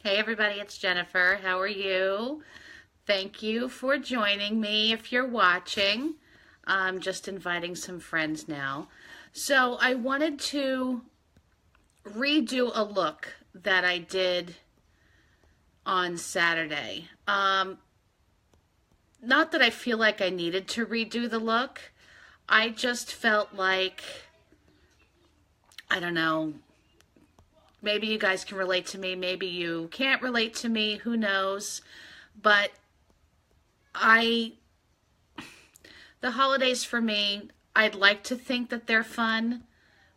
Hey everybody, it's Jennifer. How are you? Thank you for joining me if you're watching. I'm just inviting some friends now. So I wanted to redo a look that I did on Saturday. Not that I feel like I needed to redo the look. I just felt like, I don't know, maybe you guys can relate to me, maybe you can't relate to me, who knows. But the holidays for me, I'd like to think that they're fun,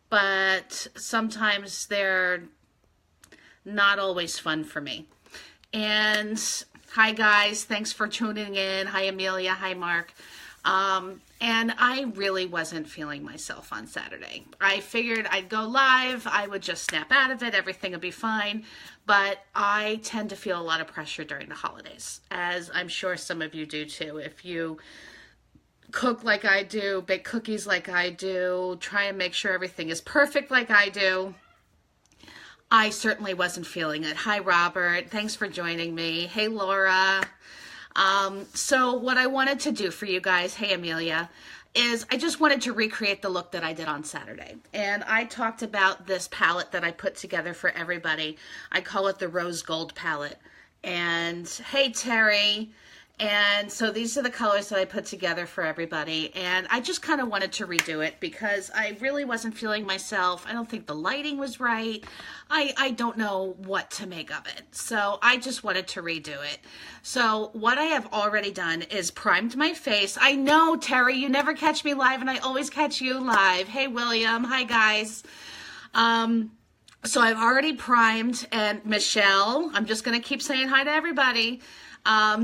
but sometimes they're not always fun for me. And hi guys, thanks for tuning in. Hi Amelia, hi Mark. And I really wasn't feeling myself on Saturday. I figured I'd go live, I would just snap out of it, everything would be fine. But I tend to feel a lot of pressure during the holidays, as I'm sure some of you do too. If you cook like I do, bake cookies like I do, try and make sure everything is perfect like I do, I certainly wasn't feeling it. Hi Robert, thanks for joining me. Hey Laura. So what I wanted to do for you guys, hey Amelia, is I just wanted to recreate the look that I did on Saturday. And I talked about this palette that I put together for everybody. I call it the Rose Gold palette. And hey Terry. And so these are the colors that I put together for everybody. And I just kind of wanted to redo it because I really wasn't feeling myself. I don't think the lighting was right. I don't know what to make of it. So I just wanted to redo it. So what I have already done is primed my face. I know, Terry, you never catch me live and I always catch you live. Hey, William. Hi, guys. So I've already primed, and Michelle, I'm just going to keep saying hi to everybody.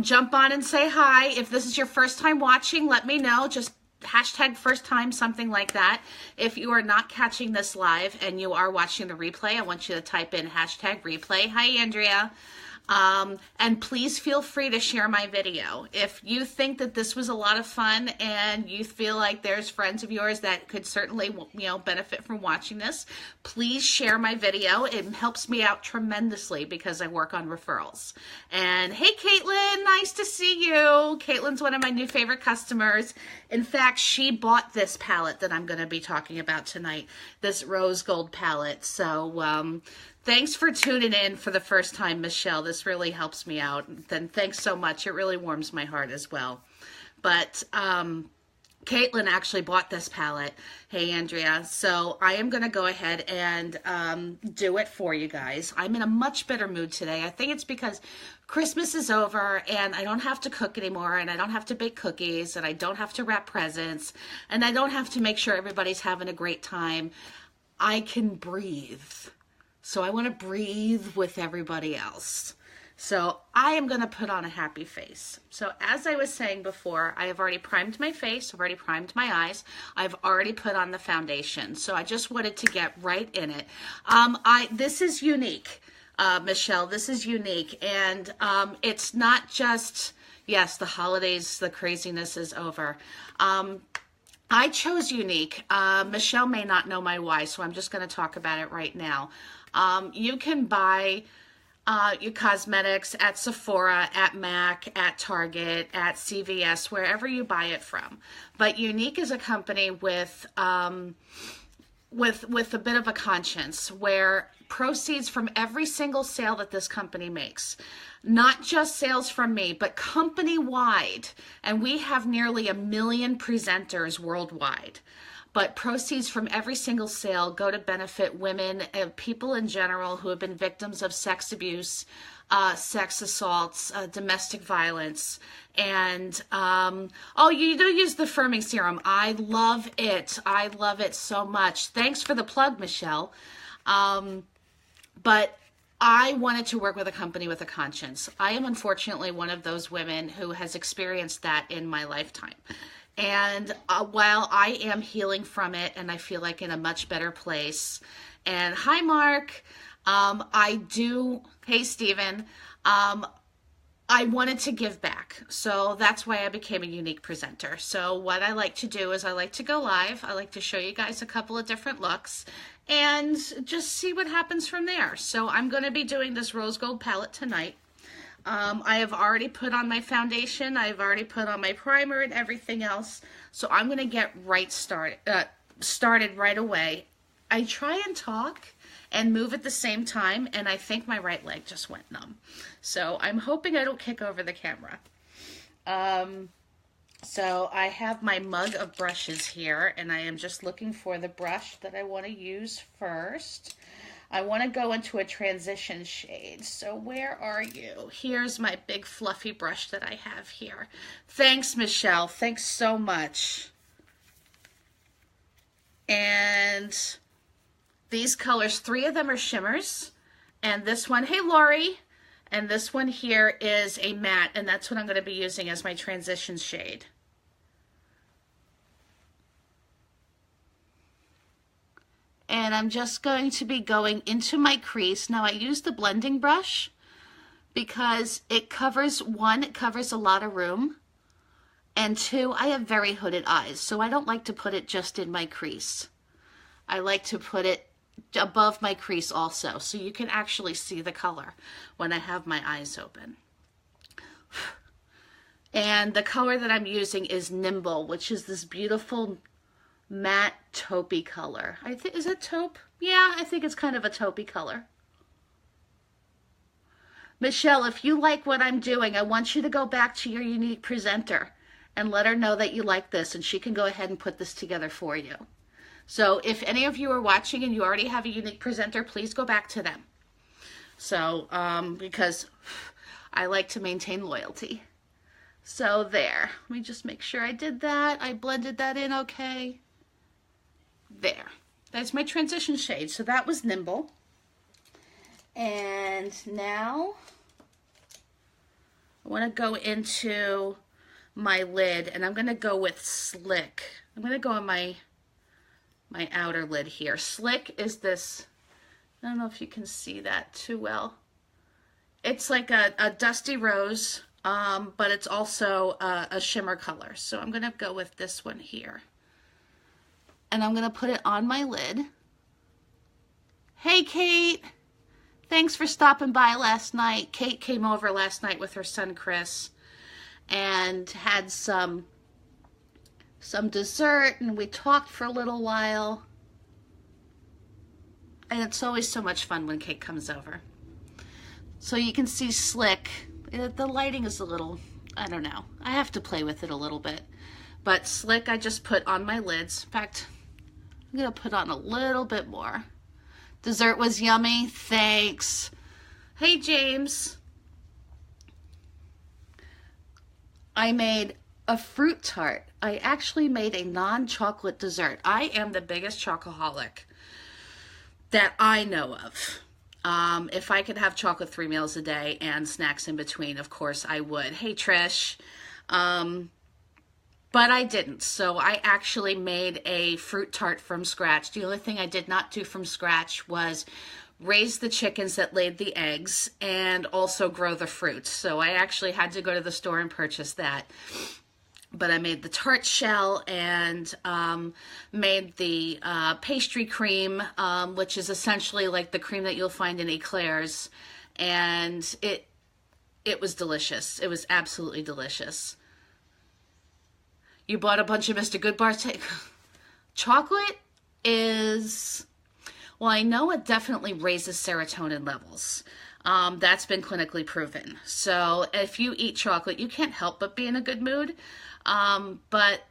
Jump on and say hi. If this is your first time watching, let me know. Just hashtag first time, something like that. If you are not catching this live and you are watching the replay, I want you to type in hashtag replay. Hi, Andrea. And please feel free to share my video. If you think that this was a lot of fun and you feel like there's friends of yours that could certainly, benefit from watching this, please share my video. It helps me out tremendously because I work on referrals. And hey, Caitlin, nice to see you. Caitlin's one of my new favorite customers. In fact, she bought this palette that I'm going to be talking about tonight, this rose gold palette. So, thanks for tuning in for the first time, Michelle. This really helps me out. Then thanks so much. It really warms my heart as well. But Caitlin actually bought this palette. Hey, Andrea. So I am going to go ahead and do it for you guys. I'm in a much better mood today. I think it's because Christmas is over and I don't have to cook anymore, and I don't have to bake cookies, and I don't have to wrap presents, and I don't have to make sure everybody's having a great time. I can breathe. So I want to breathe with everybody else. So I am going to put on a happy face. So as I was saying before, I have already primed my face. I've already primed my eyes. I've already put on the foundation. So I just wanted to get right in it. This is unique, Michelle. This is unique. And it's not just, yes, the holidays, the craziness is over. I chose unique. Michelle may not know my why, so I'm just going to talk about it right now. You can buy your cosmetics at Sephora, at MAC, at Target, at CVS, wherever you buy it from. But Unique is a company with a bit of a conscience, where proceeds from every single sale that this company makes, not just sales from me, but company-wide, and we have nearly 1 million presenters worldwide. But proceeds from every single sale go to benefit women and people in general who have been victims of sex abuse, sex assaults, domestic violence. And, you do use the firming serum. I love it. I love it so much. Thanks for the plug, Michelle. But I wanted to work with a company with a conscience. I am unfortunately one of those women who has experienced that in my lifetime. And while I am healing from it and I feel like in a much better place, and hi Mark, hey Stephen, I wanted to give back. So that's why I became a Unique presenter. So what I like to do is I like to go live. I like to show you guys a couple of different looks. and just see what happens from there. So I'm going to be doing this rose gold palette tonight. I have already put on my foundation. I've already put on my primer and everything else. So I'm going to get started right away. I try and talk and move at the same time, and I think my right leg just went numb. So I'm hoping I don't kick over the camera. So I have my mug of brushes here, and I am just looking for the brush that I want to use first. I want to go into a transition shade. So where are you? Here's my big fluffy brush that I have here. Thanks, Michelle. Thanks so much. And these colors, 3 of them are shimmers. And this one, hey Lori. And this one here is a matte, and that's what I'm going to be using as my transition shade. And I'm just going to be going into my crease. Now I use the blending brush because it covers, 1, it covers a lot of room, and 2, I have very hooded eyes, so I don't like to put it just in my crease. I like to put it above my crease also, so you can actually see the color when I have my eyes open. And the color that I'm using is Nimble, which is this beautiful matte taupey color. I think, is it taupe? Yeah, I think it's kind of a taupey color. Michelle, if you like what I'm doing, I want you to go back to your unique presenter and let her know that you like this, and she can go ahead and put this together for you. So if any of you are watching and you already have a unique presenter, please go back to them. So, because I like to maintain loyalty. So there, let me just make sure I did that. I blended that in okay. There, that's my transition shade. So that was Nimble. And now I want to go into my lid, and I'm going to go with Slick. I'm going to go on my outer lid here. Slick is this, I don't know if you can see that too well. It's like a dusty rose, but it's also a shimmer color. So I'm going to go with this one here. And I'm going to put it on my lid. Hey, Kate. Thanks for stopping by last night. Kate came over last night with her son, Chris, and had some dessert, and we talked for a little while. And it's always so much fun when Kate comes over. So you can see Slick. The lighting is a little, I don't know. I have to play with it a little bit. But Slick I just put on my lids. In fact, I'm going to put on a little bit more. Dessert was yummy. Thanks. Hey, James. I made a fruit tart. I actually made a non-chocolate dessert. I am the biggest chocoholic that I know of. If I could have chocolate 3 meals a day and snacks in between, of course I would. Hey, Trish. But I didn't. So I actually made a fruit tart from scratch. The only thing I did not do from scratch was raise the chickens that laid the eggs and also grow the fruit. So I actually had to go to the store and purchase that. But I made the tart shell and made the pastry cream, which is essentially like the cream that you'll find in eclairs. And it was delicious. It was absolutely delicious. You bought a bunch of Mr. Good bars. Chocolate is, well, I know it definitely raises serotonin levels. That's been clinically proven. So if you eat chocolate, you can't help but be in a good mood. But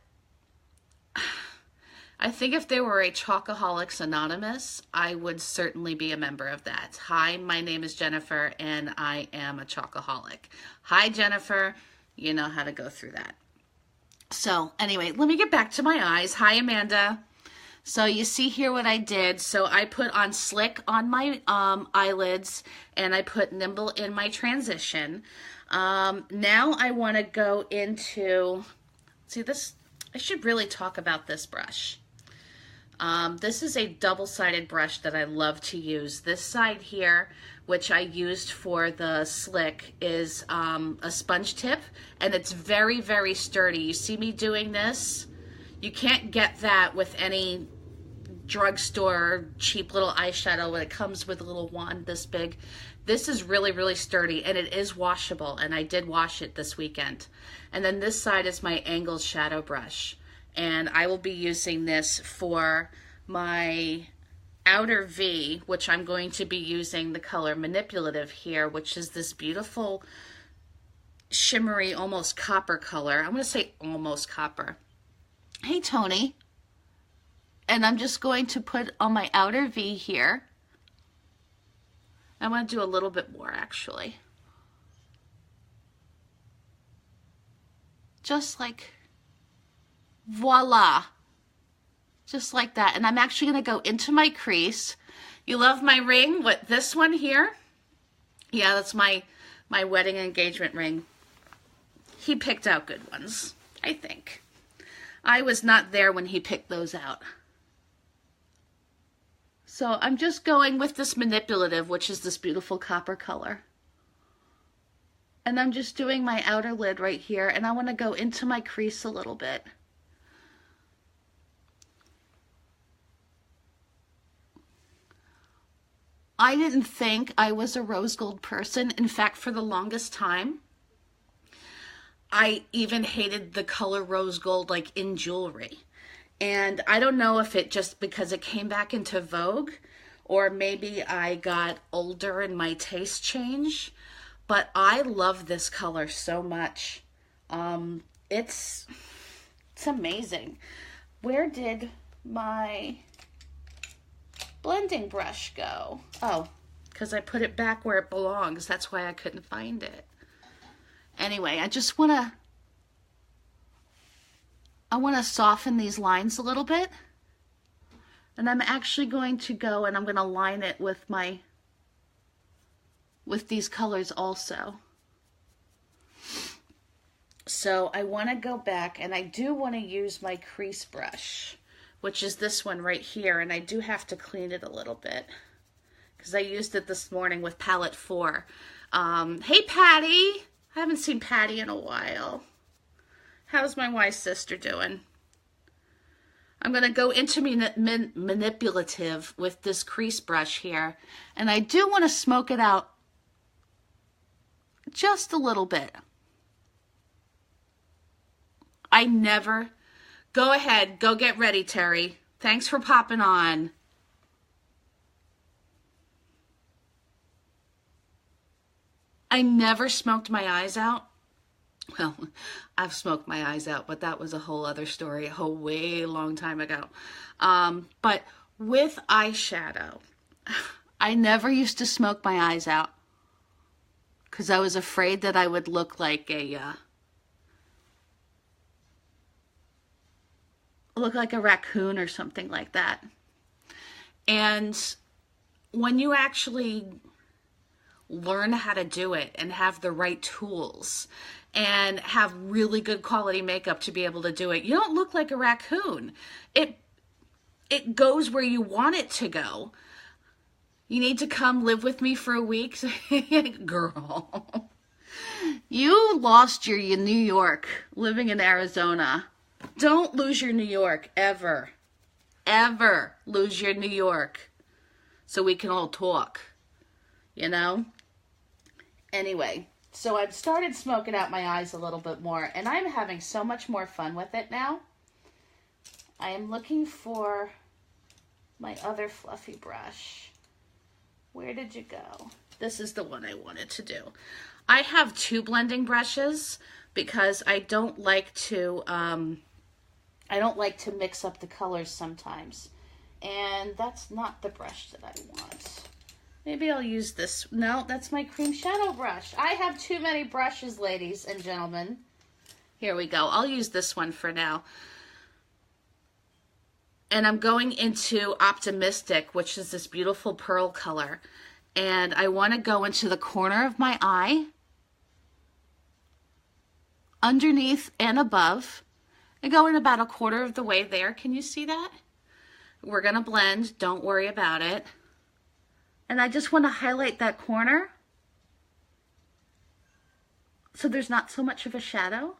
I think if there were a Chocoholics Anonymous, I would certainly be a member of that. Hi, my name is Jennifer, and I am a chocoholic. Hi, Jennifer. You know how to go through that. So anyway, let me get back to my eyes. Hi, Amanda. So you see here what I did. So I put on Slick on my eyelids, and I put Nimble in my transition. Now I want to go into, see this, I should really talk about this brush. This is a double-sided brush that I love to use. This side here, which I used for the Slick, is a sponge tip, and it's very, very sturdy. You see me doing this? You can't get that with any drugstore cheap little eyeshadow when it comes with a little wand this big. This is really, really sturdy, and it is washable, and I did wash it this weekend. And then this side is my angled shadow brush, and I will be using this for my outer V, which I'm going to be using the color Manipulative here, which is this beautiful shimmery, almost copper color. I'm going to say almost copper. Hey, Tony. And I'm just going to put on my outer V here. I'm going to do a little bit more, actually. Just like, voila. Just like that. And I'm actually going to go into my crease. You love my ring? What, this one here? Yeah, that's my wedding engagement ring. He picked out good ones, I think. I was not there when he picked those out. So I'm just going with this Manipulative, which is this beautiful copper color. And I'm just doing my outer lid right here, and I want to go into my crease a little bit. I didn't think I was a rose gold person. In fact, for the longest time, I even hated the color rose gold, like in jewelry. And I don't know if it just because it came back into vogue, or maybe I got older and my taste changed, but I love this color so much. It's amazing. Where did my blending brush go? Oh, because I put it back where it belongs. That's why I couldn't find it. Anyway, I just want to soften these lines a little bit. And I'm actually going to go and I'm going to line it with these colors also. So I want to go back, and I do want to use my crease brush, which is this one right here, and I do have to clean it a little bit because I used it this morning with palette 4. Hey Patty! I haven't seen Patty in a while. How's my wise sister doing? I'm going to go into Manipulative with this crease brush here, and I do want to smoke it out just a little bit. I never... Go ahead, go get ready, Terry. Thanks for popping on. I never smoked my eyes out. Well, I've smoked my eyes out, but that was a whole other story, a way long time ago. But with eyeshadow, I never used to smoke my eyes out because I was afraid that I would look like a raccoon or something like that. And when you actually learn how to do it and have the right tools and have really good quality makeup to be able to do it, you don't look like a raccoon. It goes where you want it to go. You need to come live with me for a week? Girl, you lost your New York living in Arizona. Don't lose your New York, ever. Ever lose your New York so we can all talk, you know? Anyway, so I've started smoking out my eyes a little bit more, and I'm having so much more fun with it now. I am looking for my other fluffy brush. Where did you go? This is the one I wanted to do. I have 2 blending brushes because I don't like to mix up the colors sometimes. And that's not the brush that I want. Maybe I'll use this. No, that's my cream shadow brush. I have too many brushes, ladies and gentlemen. Here we go. I'll use this one for now. And I'm going into Optimistic, which is this beautiful pearl color. And I want to go into the corner of my eye, underneath and above, and go in about 1/4 of the way there. Can you see that? We're going to blend. Don't worry about it. And I just want to highlight that corner so there's not so much of a shadow.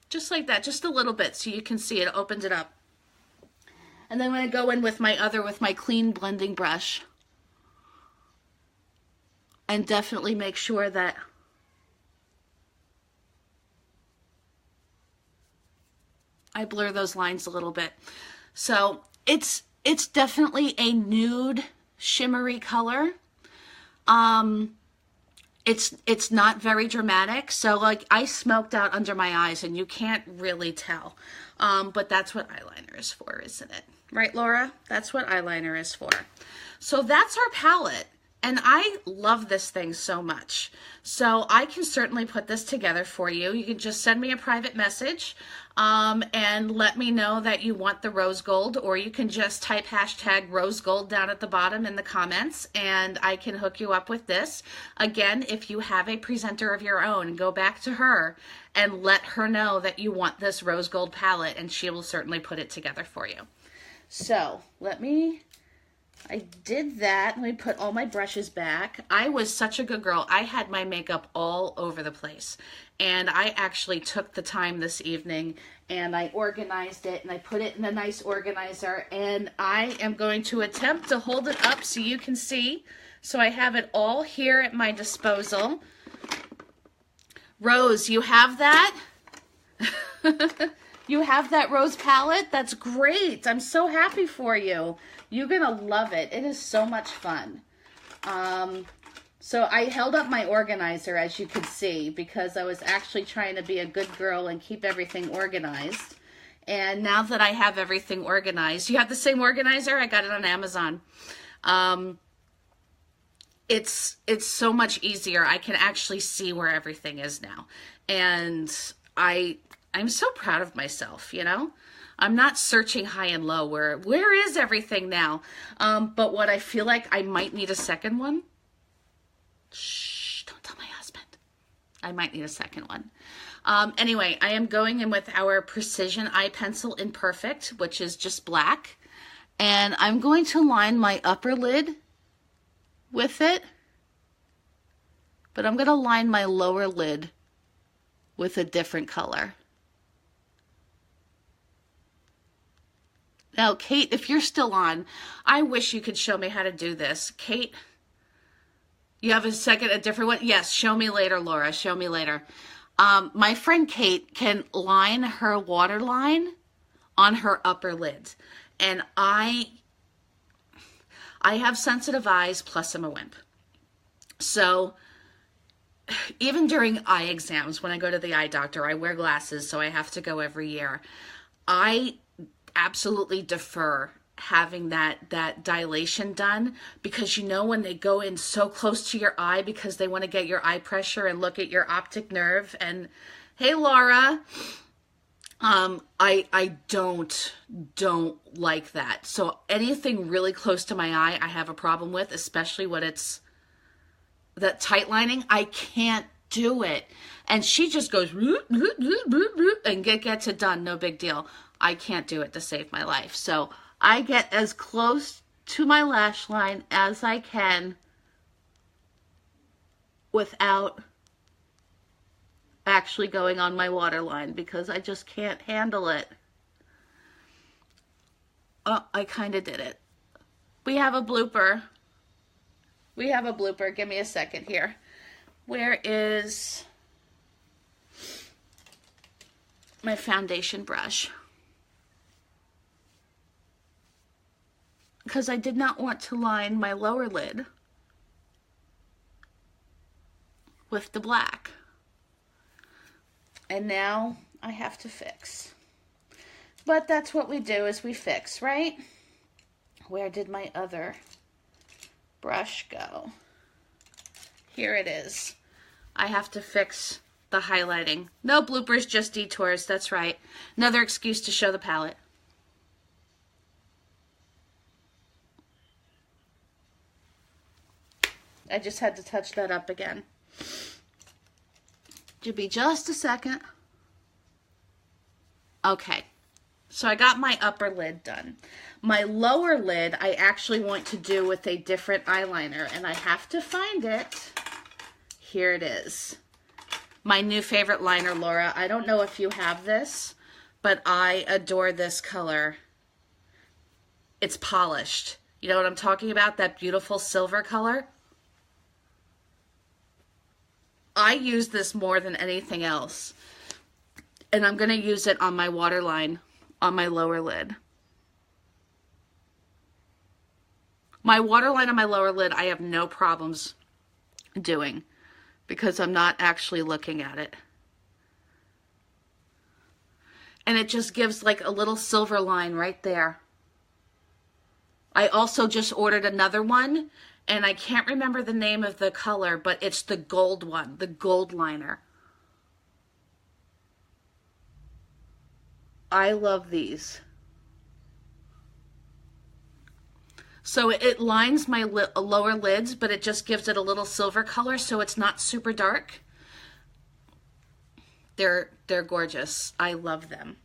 Just like that, just a little bit so you can see it. Opened it up. And then I'm going to go in with my clean blending brush. And definitely make sure that I blur those lines a little bit. So it's definitely a nude shimmery color. It's not very dramatic. So like I smoked out under my eyes and you can't really tell. But that's what eyeliner is for, isn't it? Right, Laura? That's what eyeliner is for. So that's our palette. And I love this thing so much. So I can certainly put this together for you. You can just send me a private message and let me know that you want the rose gold, or you can just type hashtag rose gold down at the bottom in the comments and I can hook you up with this. Again, if you have a presenter of your own, go back to her and let her know that you want this rose gold palette and she will certainly put it together for you. So I did that. Let me put all my brushes back. I was such a good girl. I had my makeup all over the place. And I actually took the time this evening and I organized it and I put it in a nice organizer. And I am going to attempt to hold it up so you can see. So I have it all here at my disposal. Rose, you have that? You have that rose palette? That's great. I'm so happy for you. You're going to love it. It is so much fun. So I held up my organizer, as you could see, because I was actually trying to be a good girl and keep everything organized. And now that I have everything organized, you have the same organizer? I got it on Amazon. It's so much easier. I can actually see where everything is now. And I'm so proud of myself, you know? I'm not searching high and low where is everything now? But what I feel like I might need a second one. Shh, don't tell my husband. I might need a second one. Anyway, I am going in with our Precision Eye Pencil in Perfect, which is just black. And I'm going to line my upper lid with it. But I'm going to line my lower lid with a different color. Now, Kate, if you're still on, I wish you could show me how to do this. Kate, you have a different one? Yes, show me later, Laura. Show me later. My friend Kate can line her waterline on her upper lids. And I have sensitive eyes, plus I'm a wimp. So even during eye exams, when I go to the eye doctor, I wear glasses, so I have to go every year. I absolutely defer having that dilation done, because you know when they go in so close to your eye because they want to get your eye pressure and look at your optic nerve. And hey, Laura, I don't like that. So anything really close to my eye I have a problem with, especially when it's that tight lining. I can't do it. And she just goes and gets it done, no big deal. I can't do it to save my life. So I get as close to my lash line as I can without actually going on my waterline, because I just can't handle it. Oh, I kind of did it. We have a blooper. We have a blooper. Give me a second here. Where is my foundation brush? Because I did not want to line my lower lid with the black. And now I have to fix. But that's what we do, is we fix, right? Where did my other brush go? Here it is. I have to fix the highlighting. No bloopers, just detours. That's right. Another excuse to show the palette. I just had to touch that up again. Should be just a second. Okay, so I got my upper lid done. My lower lid I actually want to do with a different eyeliner, and I have to find it. Here it is. My new favorite liner, Laura. I don't know if you have this, but I adore this color. it's polished. You know what I'm talking about? That beautiful silver color. I use this more than anything else. And I'm going to use it on my waterline on my lower lid. My waterline on my lower lid, I have no problems doing because I'm not actually looking at it. And it just gives like a little silver line right there. I also just ordered another one, and I can't remember the name of the color, but it's the gold one, the gold liner. I love these. So it lines my lower lids, but it just gives it a little silver color, so it's not super dark. They're gorgeous. I love them.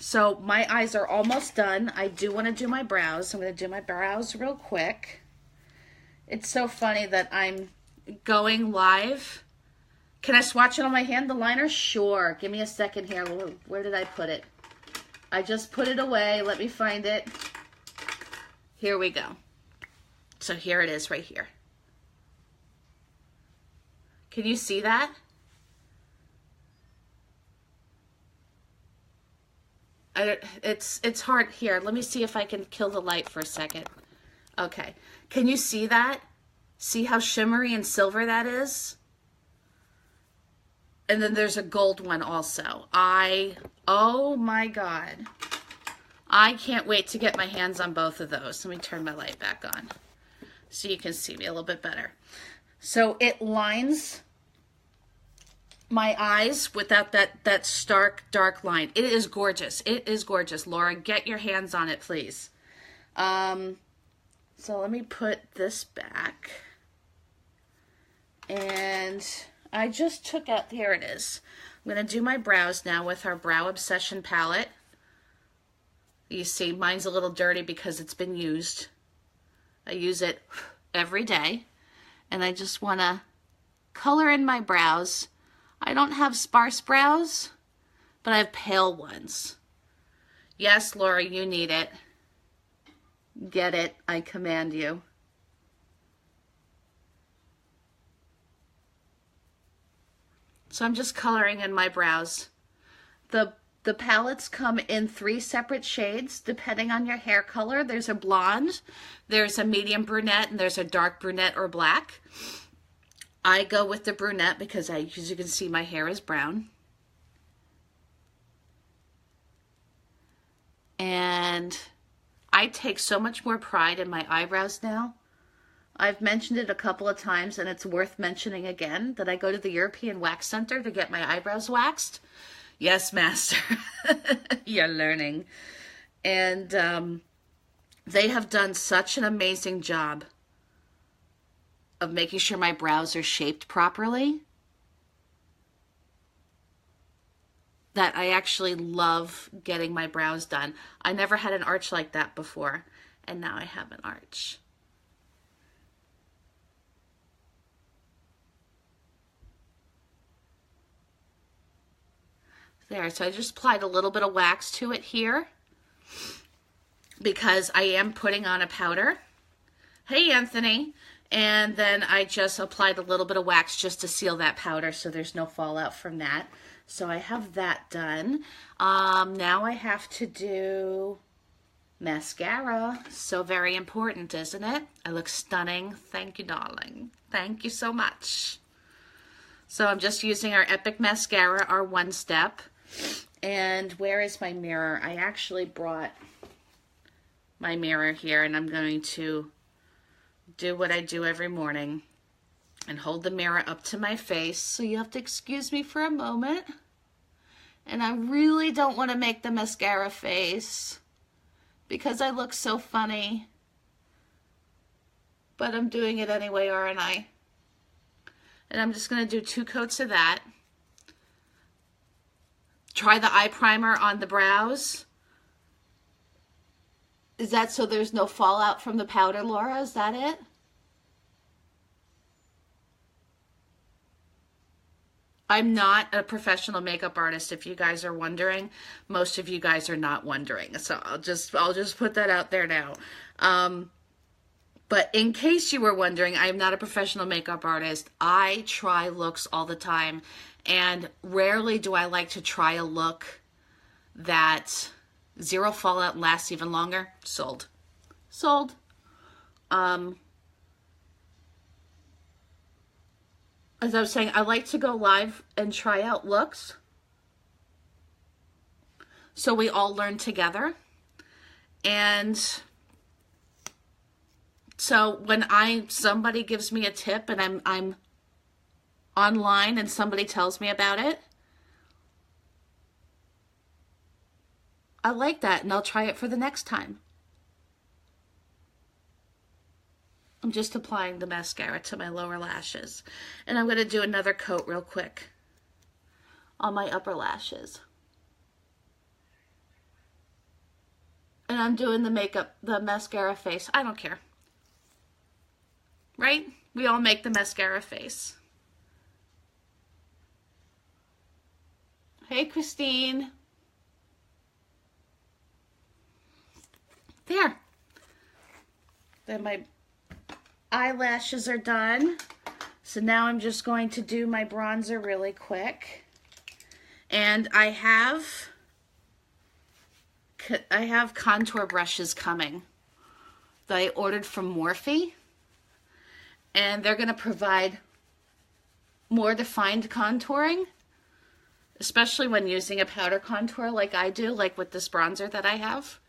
So my eyes are almost done. I do want to do my brows. I'm going to do my brows real quick. It's so funny that I'm going live. Can I swatch it on my hand, the liner? Sure. Give me a second here. Where did I put it? I just put it away. Let me find it. Here we go. So here it is right here. Can you see that? It's hard. Here, let me see if I can kill the light for a second. Okay. Can you see that? See how shimmery and silver that is? And then there's a gold one also. Oh my God. I can't wait to get my hands on both of those. Let me turn my light back on so you can see me a little bit better. So it lines my eyes without that stark dark line. It is gorgeous. It is gorgeous. Laura, get your hands on it, please. So let me put this back. And I just took out, here it is. I'm going to do my brows now with our Brow Obsession palette. You see, mine's a little dirty because it's been used. I use it every day. And I just want to color in my brows. I don't have sparse brows, but I have pale ones. Yes, Laura, you need it. Get it, I command you. So I'm just coloring in my brows. The palettes come in 3 separate shades depending on your hair color. There's a blonde, there's a medium brunette, and there's a dark brunette or black. I go with the brunette because as you can see, my hair is brown. And I take so much more pride in my eyebrows now. I've mentioned it a couple of times, and it's worth mentioning again, that I go to the European Wax Center to get my eyebrows waxed. Yes, master. You're learning. And they have done such an amazing job of making sure my brows are shaped properly that I actually love getting my brows done. I never had an arch like that before, and now I have an arch. There, so I just applied a little bit of wax to it here because I am putting on a powder. Hey, Anthony. And then I just applied a little bit of wax just to seal that powder so there's no fallout from that. So I have that done. Now I have to do mascara. So very important, isn't it? I look stunning. Thank you, darling. Thank you so much. So I'm just using our Epic Mascara, our One Step. And where is my mirror? I actually brought my mirror here, and I'm going to do what I do every morning and hold the mirror up to my face. So you have to excuse me for a moment. And I really don't want to make the mascara face because I look so funny. But I'm doing it anyway, aren't I? And I'm just going to do 2 coats of that. Try the eye primer on the brows. Is that so there's no fallout from the powder, Laura? Is that it? I'm not a professional makeup artist, if you guys are wondering. Most of you guys are not wondering, so I'll just put that out there now. But in case you were wondering, I'm not a professional makeup artist. I try looks all the time, and rarely do I like to try a look that zero fallout and lasts even longer. Sold. Sold. As I was saying, I like to go live and try out looks so we all learn together. And so when somebody gives me a tip and I'm online and somebody tells me about it, I like that, and I'll try it for the next time. I'm just applying the mascara to my lower lashes. And I'm going to do another coat real quick on my upper lashes. And I'm doing the mascara face. I don't care. Right? We all make the mascara face. Hey, Christine. There. Then my eyelashes are done. So now I'm just going to do my bronzer really quick. And I have contour brushes coming that I ordered from Morphe. And they're going to provide more defined contouring, especially when using a powder contour like I do, like with this bronzer that I have.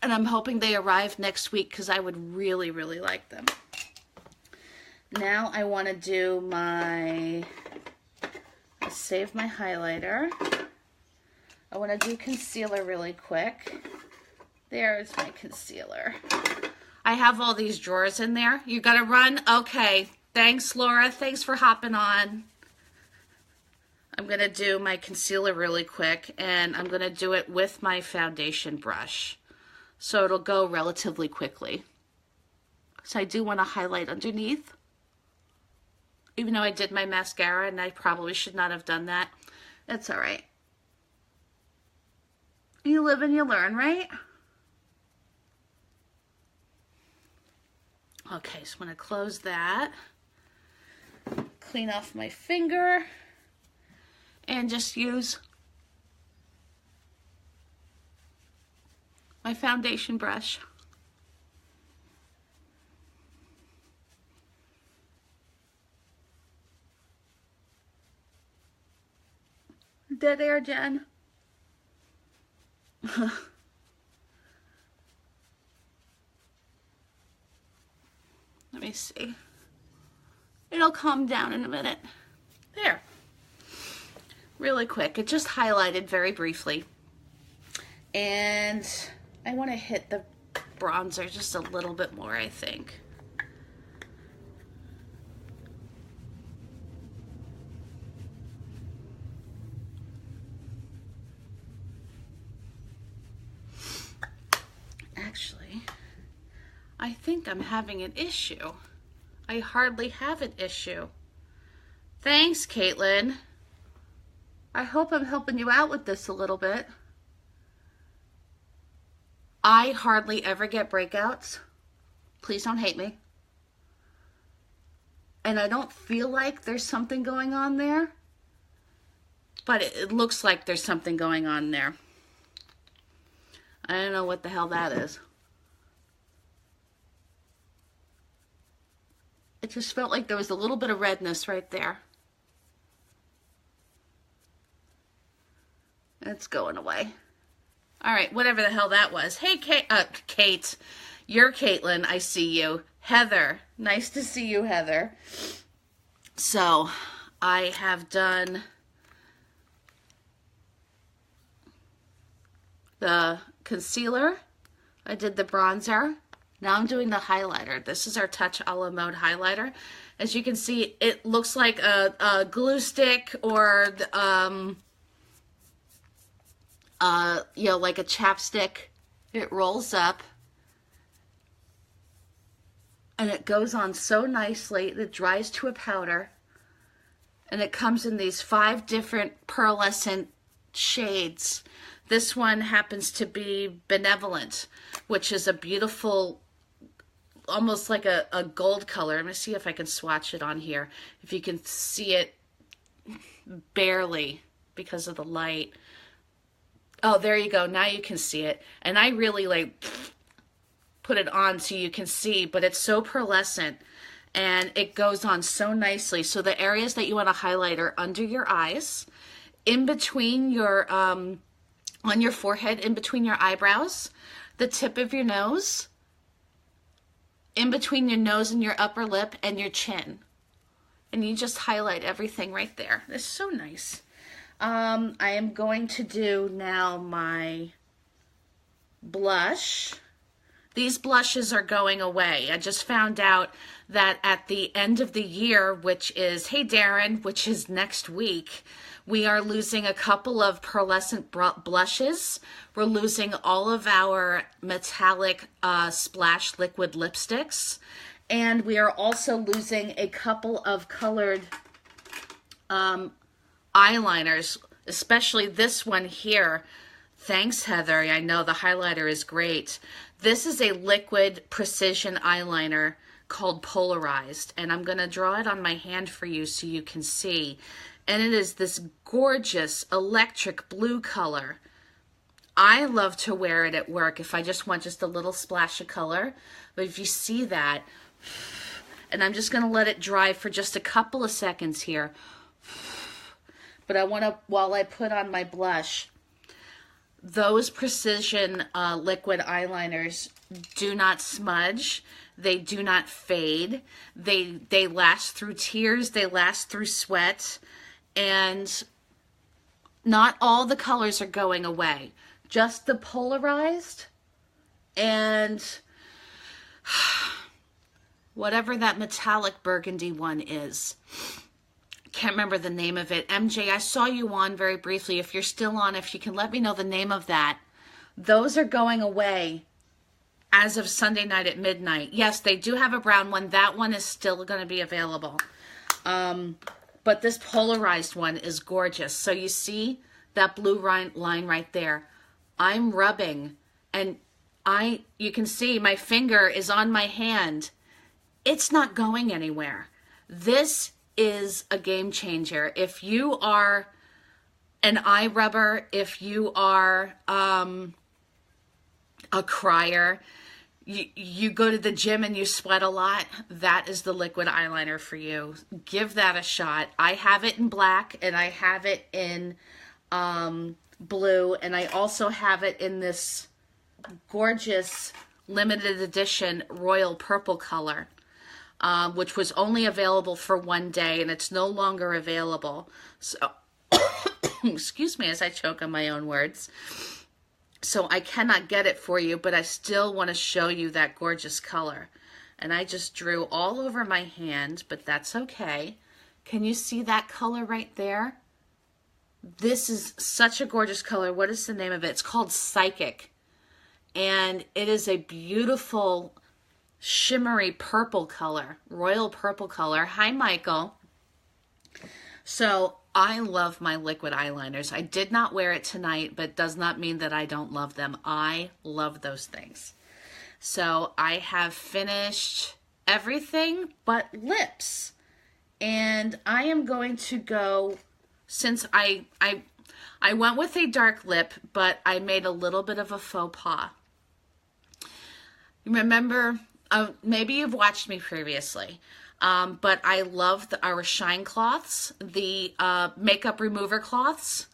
And I'm hoping they arrive next week because I would really, really like them. Now I want to do save my highlighter. I want to do concealer really quick. There's my concealer. I have all these drawers in there. You got to run? Okay. Thanks, Laura. Thanks for hopping on. I'm going to do my concealer really quick, and I'm going to do it with my foundation brush. So it'll go relatively quickly. So I do want to highlight underneath. Even though I did my mascara and I probably should not have done that. That's all right. You live and you learn, right? Okay, so I'm going to close that. Clean off my finger. And just use my foundation brush. Dead air, Jen. Let me see. It'll calm down in a minute. There. Really quick. It just highlighted very briefly. And I want to hit the bronzer just a little bit more, I think. Actually, I think I'm having an issue. I hardly have an issue. Thanks, Caitlin. I hope I'm helping you out with this a little bit. I hardly ever get breakouts. Please don't hate me. And I don't feel like there's something going on there. But it looks like there's something going on there. I don't know what the hell that is. It just felt like there was a little bit of redness right there. It's going away. All right, whatever the hell that was. Hey, Kate. You're Caitlin. I see you. Heather. Nice to see you, Heather. So, I have done the concealer. I did the bronzer. Now I'm doing the highlighter. This is our Touch a la Mode highlighter. As you can see, it looks like a glue stick or you know, like a chapstick. It rolls up and it goes on so nicely. It dries to a powder. And it comes in these 5 different pearlescent shades. This one happens to be Benevolent, which is a beautiful, almost like a gold color. Let me see if I can swatch it on here. If you can see it barely because of the light. Oh, there you go. Now you can see it. And I really like put it on so you can see, but it's so pearlescent and it goes on so nicely. So the areas that you want to highlight are under your eyes, in between your, on your forehead, in between your eyebrows, the tip of your nose, in between your nose and your upper lip, and your chin. And you just highlight everything right there. It's so nice. I am going to do now my blush. These blushes are going away. I just found out that at the end of the year, which is, hey Darren, which is next week, we are losing a couple of pearlescent blushes. We're losing all of our metallic splash liquid lipsticks. And we are also losing a couple of colored eyeliners, especially this one here. Thanks, Heather. I know the highlighter is great. This is a liquid precision eyeliner called Polarized, and I'm going to draw it on my hand for you so you can see. And it is this gorgeous electric blue color. I love to wear it at work if I just want just a little splash of color. But if you see that, and I'm just going to let it dry for just a couple of seconds here. But I want to, while I put on my blush, those precision liquid eyeliners do not smudge. They do not fade. They last through tears. They last through sweat. And not all the colors are going away. Just the Polarized and whatever that metallic burgundy one is. Can't remember the name of it. MJ, I saw you on very briefly. If you're still on, if you can let me know the name of that. Those are going away as of Sunday night at midnight. Yes, they do have a brown one. That one is still going to be available. But this Polarized one is gorgeous. So you see that blue line right there. I'm rubbing, and you can see my finger is on my hand. It's not going anywhere. This is a game changer. If you are an eye rubber, if you are a crier, you go to the gym and you sweat a lot, that is the liquid eyeliner for you. Give that a shot. I have it in black and I have it in blue, and I also have it in this gorgeous limited edition royal purple color. Which was only available for one day, and it's no longer available. So, excuse me as I choke on my own words. So I cannot get it for you, but I still want to show you that gorgeous color. And I just drew all over my hand, but that's okay. Can you see that color right there? This is such a gorgeous color. What is the name of it? It's called Psychic. And it is a beautiful shimmery purple color, royal purple color. Hi, Michael. So I love my liquid eyeliners. I did not wear it tonight, but does not mean that I don't love them. I love those things. So I have finished everything but lips. And I am going to go, since I went with a dark lip, but I made a little bit of a faux pas. Remember, maybe you've watched me previously, but I love our shine cloths, the makeup remover cloths.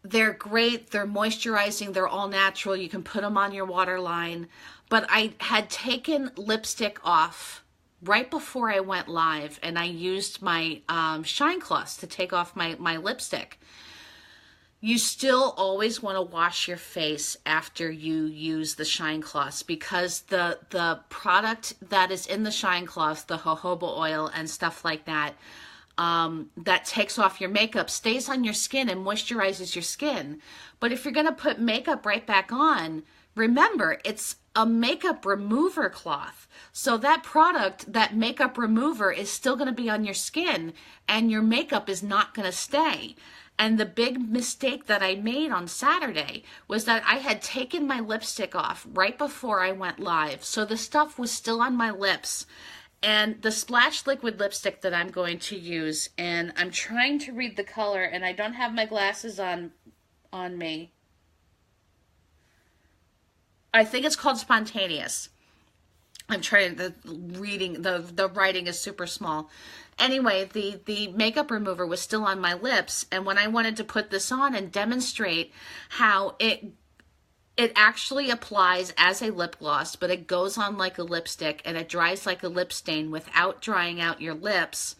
They're great. They're moisturizing. They're all natural. You can put them on your waterline. But I had taken lipstick off right before I went live, and I used my shine cloths to take off my lipstick. You still always want to wash your face after you use the shine cloths, because the product that is in the shine cloths, the jojoba oil and stuff like that, that takes off your makeup, stays on your skin and moisturizes your skin. But if you're going to put makeup right back on, remember, it's a makeup remover cloth. So that product, that makeup remover, is still going to be on your skin and your makeup is not going to stay. And the big mistake that I made on Saturday was that I had taken my lipstick off right before I went live. So the stuff was still on my lips. And the Splash Liquid lipstick that I'm going to use, and I'm trying to read the color, and I don't have my glasses on me. I think it's called Spontaneous. I'm trying, the writing is super small. Anyway, the makeup remover was still on my lips, and when I wanted to put this on and demonstrate how it actually applies as a lip gloss, but it goes on like a lipstick and it dries like a lip stain without drying out your lips.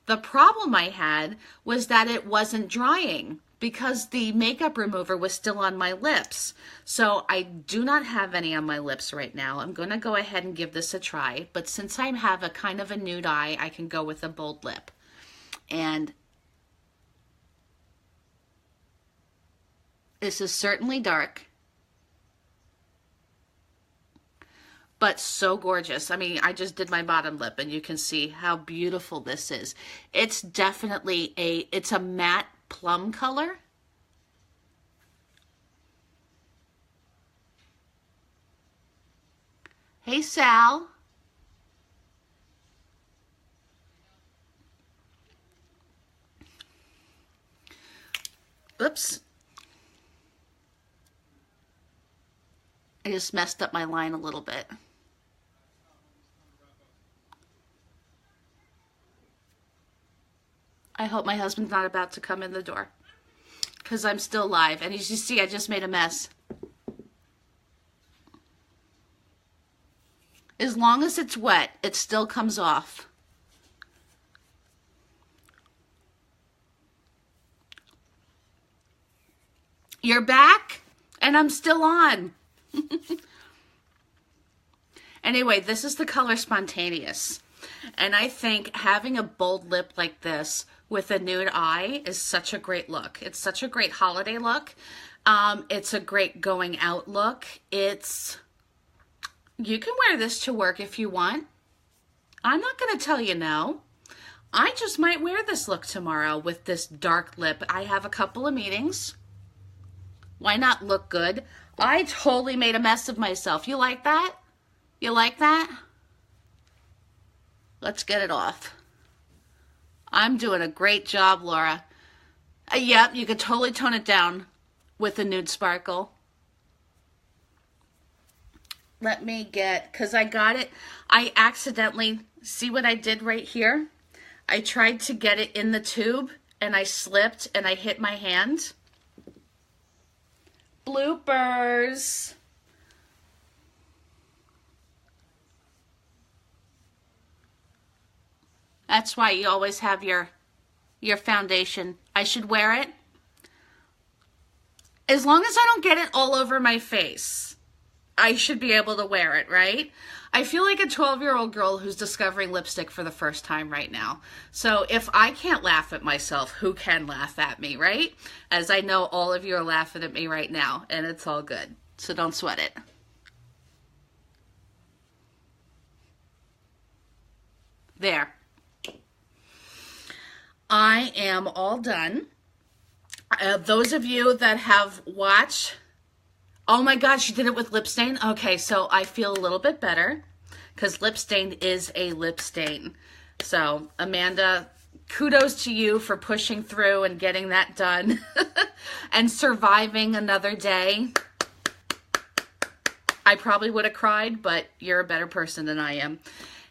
The problem I had was that it wasn't drying because the makeup remover was still on my lips. So I do not have any on my lips right now. I'm going to go ahead and give this a try, but since I have a kind of a nude eye, I can go with a bold lip. And this is certainly dark, but so gorgeous. I mean, I just did my bottom lip and you can see how beautiful this is. It's definitely it's a matte plum color. Hey, Sal. Oops. I just messed up my line a little bit. I hope my husband's not about to come in the door because I'm still live. And as you see, I just made a mess. As long as it's wet, it still comes off. You're back? And I'm still on. Anyway, this is the color Spontaneous. And I think having a bold lip like this with a nude eye is such a great look. It's such a great holiday look. It's a great going out look. You can wear this to work if you want. I'm not going to tell you no. I just might wear this look tomorrow with this dark lip. I have a couple of meetings. Why not look good? I totally made a mess of myself. You like that? You like that? Let's get it off. I'm doing a great job, Laura. Yep, you could totally tone it down with a nude sparkle. Let me get, because I got it. I accidentally, see what I did right here? I tried to get it in the tube and I slipped and I hit my hand. Bloopers. That's why you always have your foundation. I should wear it. As long as I don't get it all over my face, I should be able to wear it, right? I feel like a 12-year-old girl who's discovering lipstick for the first time right now. So if I can't laugh at myself, who can laugh at me, right? As I know all of you are laughing at me right now, and it's all good. So don't sweat it. There. I am all done. Those of you that have watched, oh my God, she did it with lip stain. Okay, so I feel a little bit better because lip stain is a lip stain. So Amanda, kudos to you for pushing through and getting that done and surviving another day. I probably would have cried, but you're a better person than I am.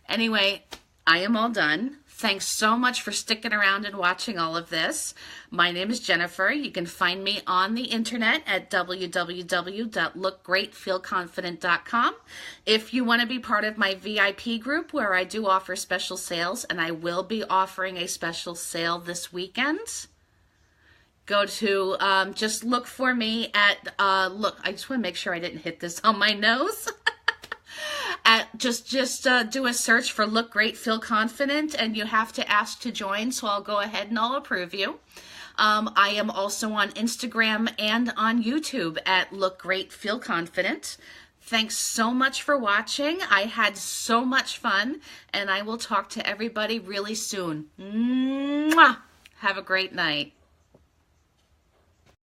Anyway, I am all done. Thanks so much for sticking around and watching all of this. My name is Jennifer. You can find me on the internet at www.lookgreatfeelconfident.com. If you want to be part of my VIP group where I do offer special sales, and I will be offering a special sale this weekend, go to, just look for me at, look, I just want to make sure I didn't hit this on my nose. Just do a search for Look Great, Feel Confident, and you have to ask to join, so I'll go ahead and I'll approve you. I am also on Instagram and on YouTube at Look Great, Feel Confident. Thanks so much for watching. I had so much fun, and I will talk to everybody really soon. Mwah! Have a great night.